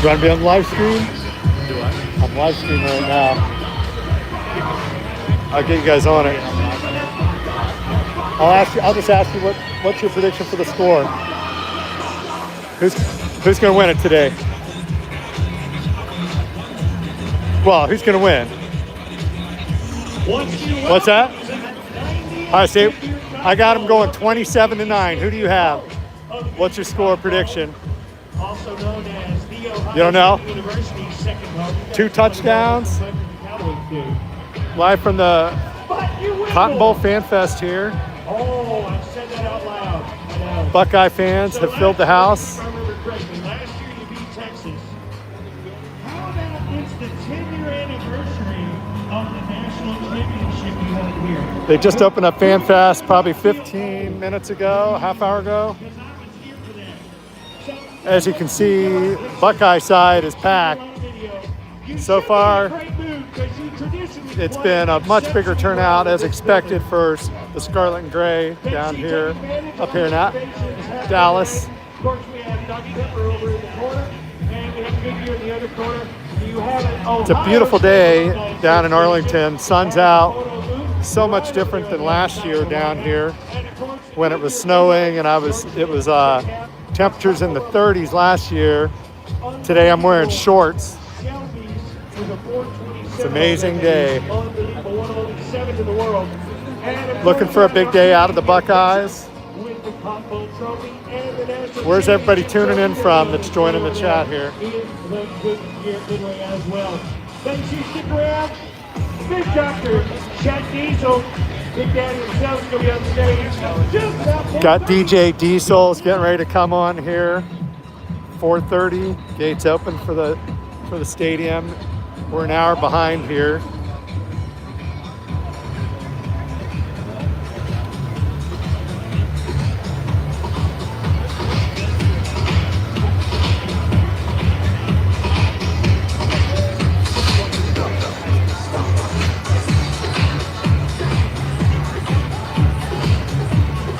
You want to be on live stream? Do I? I'm live streaming right now. I'll get you guys on it. I'll just ask you what's your prediction for the score? Who's going to win it today? Well, who's going to win? What's that? All right, see, I got them going 27-9. Who do you have? What's your score prediction? Also known as the You don't know? University's second home. 2 touchdowns. Live from the Cotton Bowl FanFest here. Oh, I said that out loud. I know. Buckeye fans have filled the house. If I remember correctly, last year you beat Texas. How about it's the 10-year anniversary of the national championship you won here? They just opened up FanFest probably 15 minutes ago, a half hour ago. Because I was here for that. As you can see, Buckeye side is packed. So far, it's been a much bigger turnout as expected for the Scarlet and Gray down here, up here in Dallas. Of course, we have Dr. Pepper over in the corner, and we have Goodyear in the other corner. You have It's a beautiful day down in Arlington. Sun's out. So much different than last year down here when it was snowing and it was temperatures in the 30s last year. Today I'm wearing shorts. It's an amazing day. Looking for a big day out of the Buckeyes. Where's everybody tuning in from that's joining the chat here? Thanks, you stick around. Big Dr. Chad Diesel, Big Daddy himself is going to be on stage. Got DJ Diesel's getting ready to come on here. 4:30, gates open for the stadium. We're an hour behind here.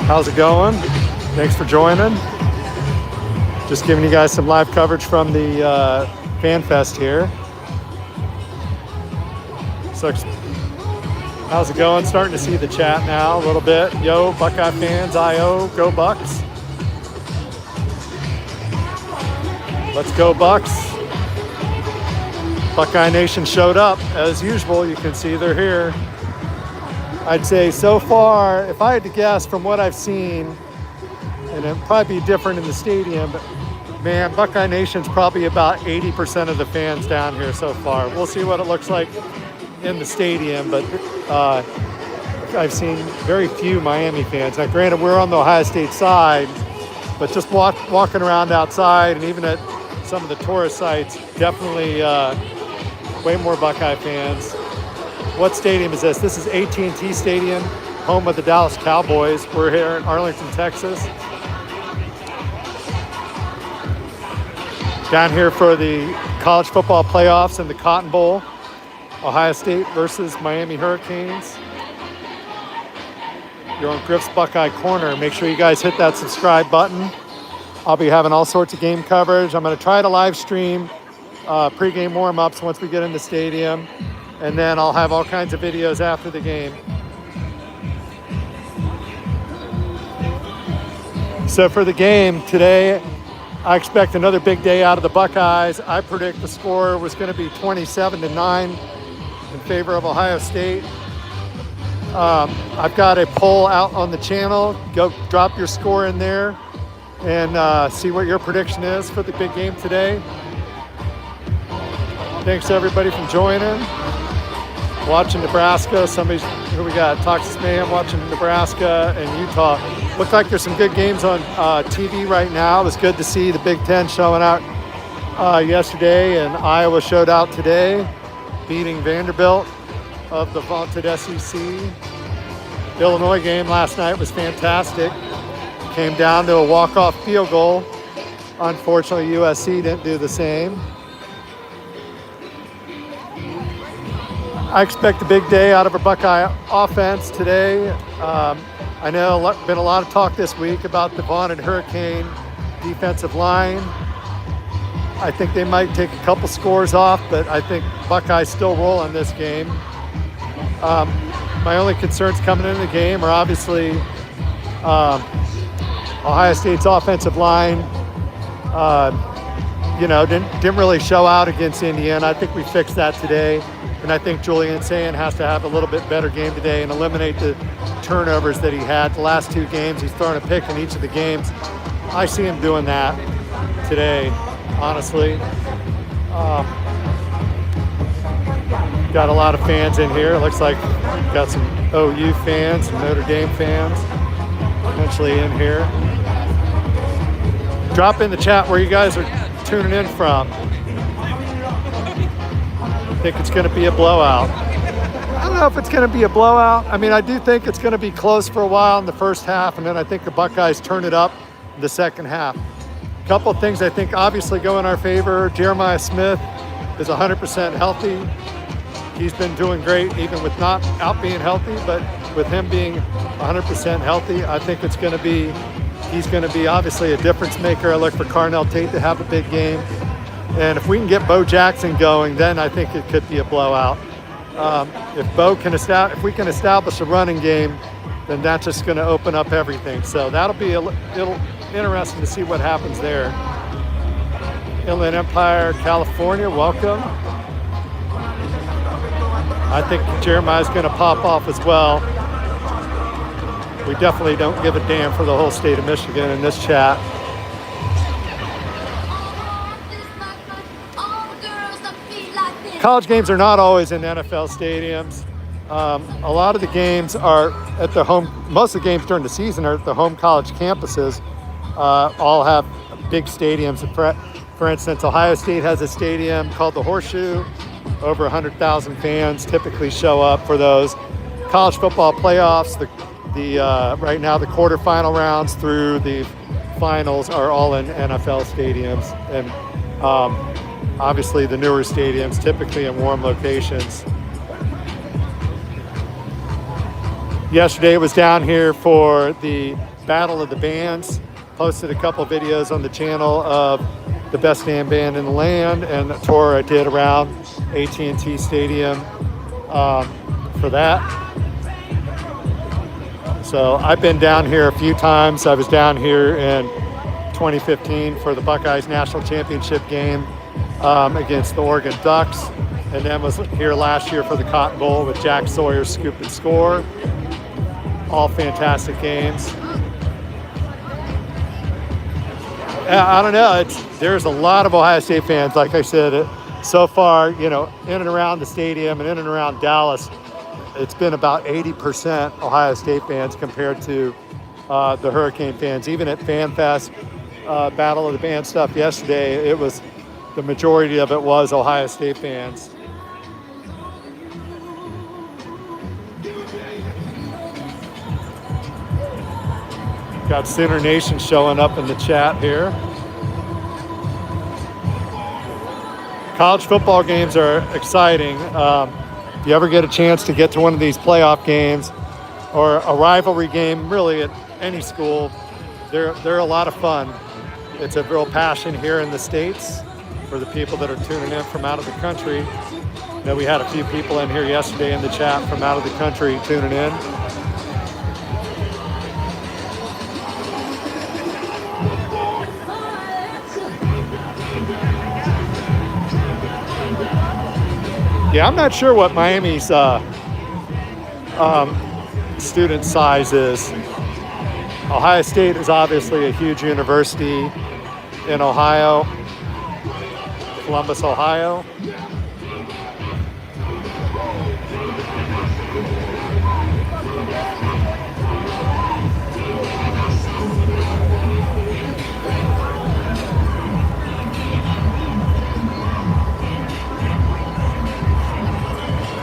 How's it going? Thanks for joining. Just giving you guys some live coverage from the FanFest here. So, how's it going? Starting to see the chat now a little bit. Yo, Buckeye fans, IO, go Bucks. Let's go Bucks. Buckeye Nation showed up as usual. You can see they're here. I'd say so far, if I had to guess from what I've seen, and it'd probably be different in the stadium, but man, Buckeye Nation's probably about 80% of the fans down here so far. We'll see what it looks like in the stadium, but I've seen very few Miami fans. Now, granted, we're on the Ohio State side, but just walking around outside and even at some of the tourist sites, definitely way more Buckeye fans. What stadium is this? This is AT&T Stadium, home of the Dallas Cowboys. We're here in Arlington, Texas. Down here for the college football playoffs and the Cotton Bowl. Ohio State versus Miami Hurricanes. You're on Griff's Buckeye Corner. Make sure you guys hit that subscribe button. I'll be having all sorts of game coverage. I'm going to try to live stream pregame warm-ups once we get in the stadium. And then I'll have all kinds of videos after the game. So for the game today, I expect another big day out of the Buckeyes. I predict the score was going to be 27-9 in favor of Ohio State. I've got a poll out on the channel. Go drop your score in there and see what your prediction is for the big game today. Thanks to everybody for joining. Watching Nebraska, who we got? Texas Mayhem watching Nebraska and Utah. Look like there's some good games on TV right now. It was good to see the Big Ten showing out yesterday, and Iowa showed out today, beating Vanderbilt of the vaunted SEC. The Illinois game last night was fantastic. Came down to a walk-off field goal. Unfortunately, USC didn't do the same. I expect a big day out of our Buckeye offense today. I know been a lot of talk this week about the vaunted Hurricane defensive line. I think they might take a couple scores off, but I think Buckeyes still roll in this game. My only concerns coming into the game are obviously Ohio State's offensive line. Didn't really show out against Indiana. I think we fixed that today. And I think Julian Sayin has to have a little bit better game today and eliminate the turnovers that he had the last 2 games. He's thrown a pick in each of the games. I see him doing that today, honestly. Got a lot of fans in here. It looks like got some OU fans, some Notre Dame fans eventually in here. Drop in the chat where you guys are tuning in from. I think it's going to be a blowout. I don't know if it's going to be a blowout. I mean, I do think it's going to be close for a while in the first half, and then I think the Buckeyes turn it up in the second half. A couple of things I think obviously go in our favor. Jeremiah Smith is 100% healthy. He's been doing great even with not out being healthy, but with him being 100% healthy, I think he's going to be obviously a difference maker. I look for Carnell Tate to have a big game. And if we can get Bo Jackson going, then I think it could be a blowout. If we can establish a running game, then that's just going to open up everything. So that'll be it'll interesting to see what happens there. Inland Empire, California, welcome. I think Jeremiah's going to pop off as well. We definitely don't give a damn for the whole state of Michigan in this chat. College games are not always in NFL stadiums. A lot of the games are at the home, most of the games during the season are at the home college campuses. All have big stadiums. For instance, Ohio State has a stadium called the Horseshoe. Over 100,000 fans typically show up for those. College football playoffs, right now the quarterfinal rounds through the finals are all in NFL stadiums. And obviously the newer stadiums, typically in warm locations. Yesterday was down here for the Battle of the Bands. Posted a couple videos on the channel of the best damn band in the land and a tour I did around AT&T Stadium for that. So I've been down here a few times. I was down here in 2015 for the Buckeyes National Championship game against the Oregon Ducks, and then was here last year for the Cotton Bowl with Jack Sawyer's Scoop and Score. All fantastic games. I don't know. There's a lot of Ohio State fans, like I said. So far, in and around the stadium and in and around Dallas, it's been about 80% Ohio State fans compared to the Hurricane fans. Even at FanFest, Battle of the Band stuff yesterday, the majority of it was Ohio State fans. Got Sooner Nation showing up in the chat here. College football games are exciting. If you ever get a chance to get to one of these playoff games or a rivalry game, really at any school, they're a lot of fun. It's a real passion here in the States for the people that are tuning in from out of the country. I know we had a few people in here yesterday in the chat from out of the country tuning in. Yeah, I'm not sure what Miami's student size is. Ohio State is obviously a huge university in Ohio, Columbus, Ohio.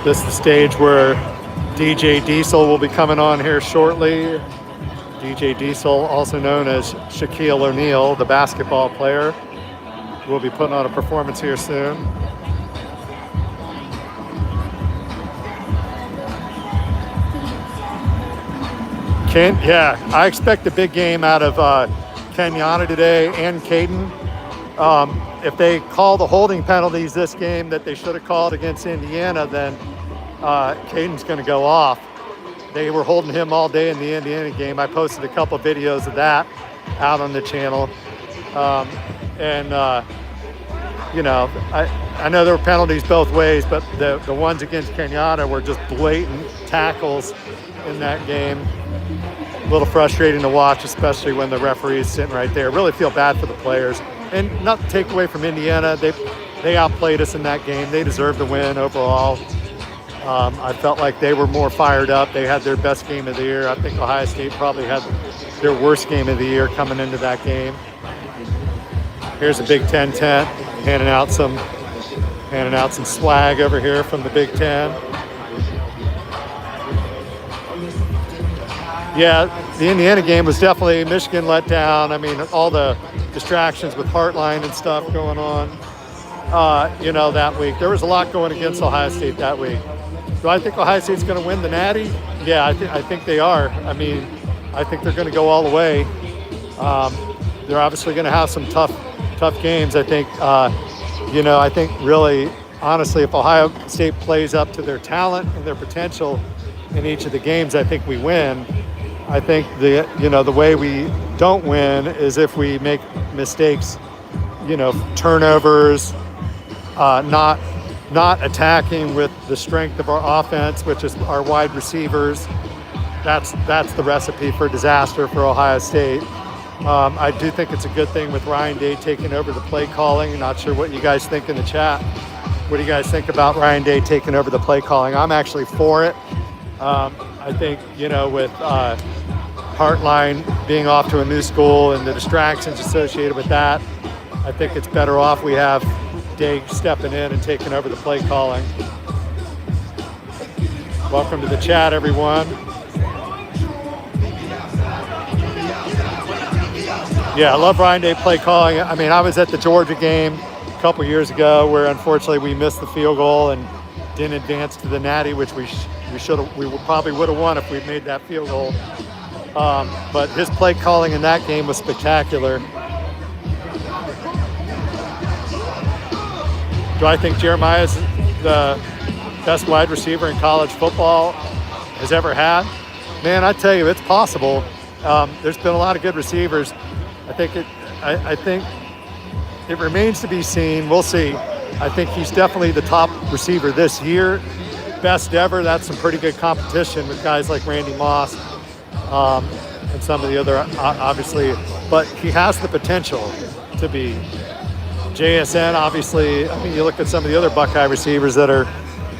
This is the stage where DJ Diesel will be coming on here shortly. DJ Diesel, also known as Shaquille O'Neal, the basketball player, will be putting on a performance here soon. Yeah, I expect a big game out of Kenyatta today and Caden. if they call the holding penalties this game that they should have called against Indiana, then Caden's going to go off. They were holding him all day in the Indiana game. I posted a couple videos of that out on the channel. You know, I know there were penalties both ways, but the ones against Kenyatta were just blatant tackles in that game. A little frustrating to watch, especially when the referee is sitting right there. Really feel bad for the players. And not to take away from Indiana, they outplayed us in that game. They deserved the win overall. I felt like they were more fired up. They had their best game of the year. I think Ohio State probably had their worst game of the year coming into that game. Here's a Big Ten tent, handing out some swag over here from the Big Ten. Yeah, the Indiana game was definitely Michigan let down. I mean, all the distractions with Heartline and stuff going on, you know, that week. There was a lot going against Ohio State that week. Do I think Ohio State's going to win the Natty? Yeah, I think they are. I mean, I think they're going to go all the way. They're obviously going to have some tough games. I think, you know, I think really, honestly, if Ohio State plays up to their talent and their potential in each of the games, I think we win. I think the way we don't win is if we make mistakes, you know, turnovers, not attacking with the strength of our offense, which is our wide receivers. That's the recipe for disaster for Ohio State. I do think it's a good thing with Ryan Day taking over the play calling. Not sure what you guys think in the chat. What do you guys think about Ryan Day taking over the play calling? I'm actually for it. I think, you know, with Heartline being off to a new school and the distractions associated with that, I think it's better off we have Day stepping in and taking over the play calling. Welcome to the chat, everyone. Yeah, I love Ryan Day play calling. I mean, I was at the Georgia game a couple years ago where unfortunately we missed the field goal and didn't advance to the Natty, which we probably would have won if we'd made that field goal. But his play calling in that game was spectacular. Do I think Jeremiah is the best wide receiver in college football has ever had? Man, I tell you, it's possible. There's been a lot of good receivers. I think it remains to be seen. We'll see. I think he's definitely the top receiver this year. Best ever. That's some pretty good competition with guys like Randy Moss and some of the other, obviously. But he has the potential to be. JSN, obviously, I mean, you look at some of the other Buckeye receivers that are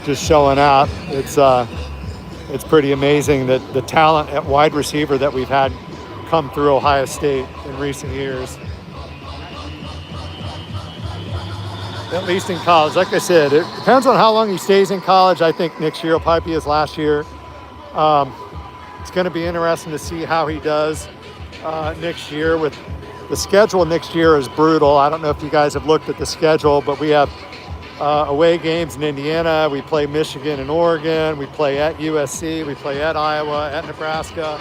just showing out. It's pretty amazing that the talent at wide receiver that we've had come through Ohio State in recent years. At least in college. Like I said, it depends on how long he stays in college. I think next year will probably be his last year. It's going to be interesting to see how he does next year. With the schedule next year is brutal. I don't know if you guys have looked at the schedule, but we have away games in Indiana. We play Michigan and Oregon. We play at USC. We play at Iowa, at Nebraska.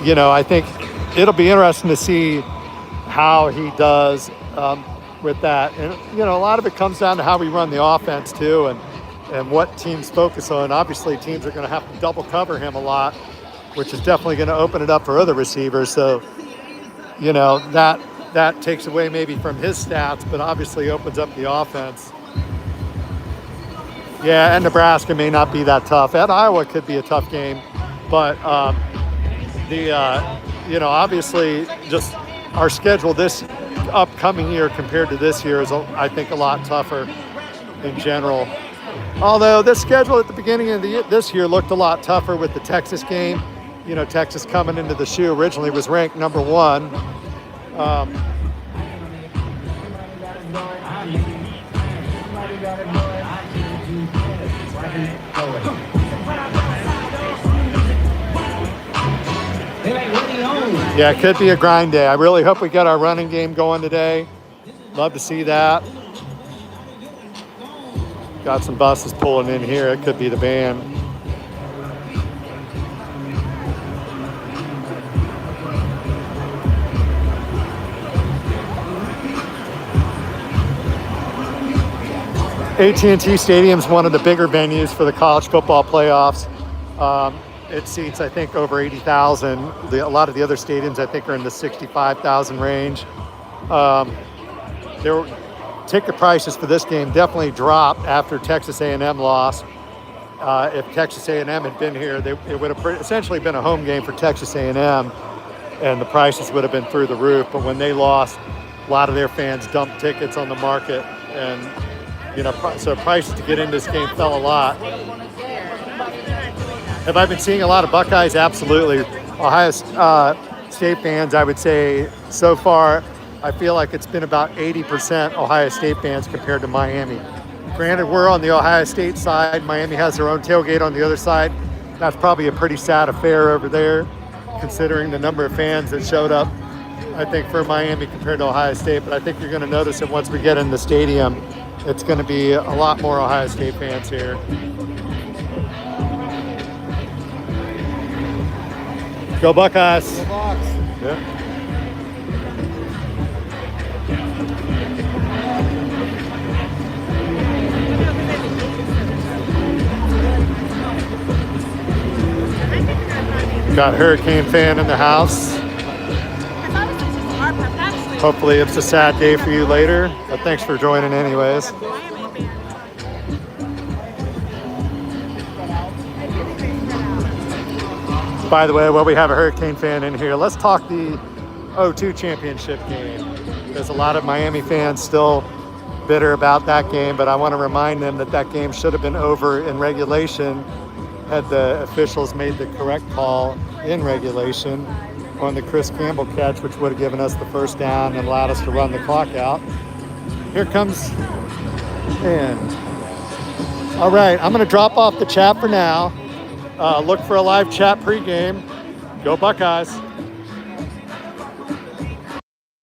You know, I think it'll be interesting to see how he does with that. And, you know, a lot of it comes down to how we run the offense too and what teams focus on. Obviously, teams are going to have to double cover him a lot, which is definitely going to open it up for other receivers. So, you know, that takes away maybe from his stats, but obviously opens up the offense. Yeah, and Nebraska may not be that tough. At Iowa could be a tough game, but you know, obviously just our schedule this upcoming year compared to this year is, I think, a lot tougher in general. Although this schedule at the beginning of this year looked a lot tougher with the Texas game. You know, Texas coming into the shoe originally was ranked number 1. Yeah, it could be a grind day. I really hope we get our running game going today. Love to see that. Got some buses pulling in here. It could be the band. AT&T Stadium is one of the bigger venues for the college football playoffs. It seats, I think, over 80,000. A lot of the other stadiums, I think, are in the 65,000 range. Ticket prices for this game definitely dropped after Texas A&M lost. If Texas A&M had been here, it would have essentially been a home game for Texas A&M, and the prices would have been through the roof. But when they lost, a lot of their fans dumped tickets on the market, and so prices to get in this game fell a lot. Have I been seeing a lot of Buckeyes? Absolutely. Ohio State fans, I would say so far, I feel like it's been about 80% Ohio State fans compared to Miami. Granted, we're on the Ohio State side. Miami has their own tailgate on the other side. That's probably a pretty sad affair over there, considering the number of fans that showed up, I think, for Miami compared to Ohio State. But I think you're going to notice that once we get in the stadium, it's going to be a lot more Ohio State fans here. Go Buckeyes. Go Bucks. Yeah. Got Hurricane fan in the house. Hopefully it's a sad day for you later, but thanks for joining anyways. By the way, while we have a Hurricane fan in here, let's talk the O2 championship game. There's a lot of Miami fans still bitter about that game, but I want to remind them that that game should have been over in regulation had the officials made the correct call in regulation on the Chris Campbell catch, which would have given us the first down and allowed us to run the clock out. Here comes in. All right, I'm going to drop off the chat for now. Look for a live chat pregame. Go Buckeyes.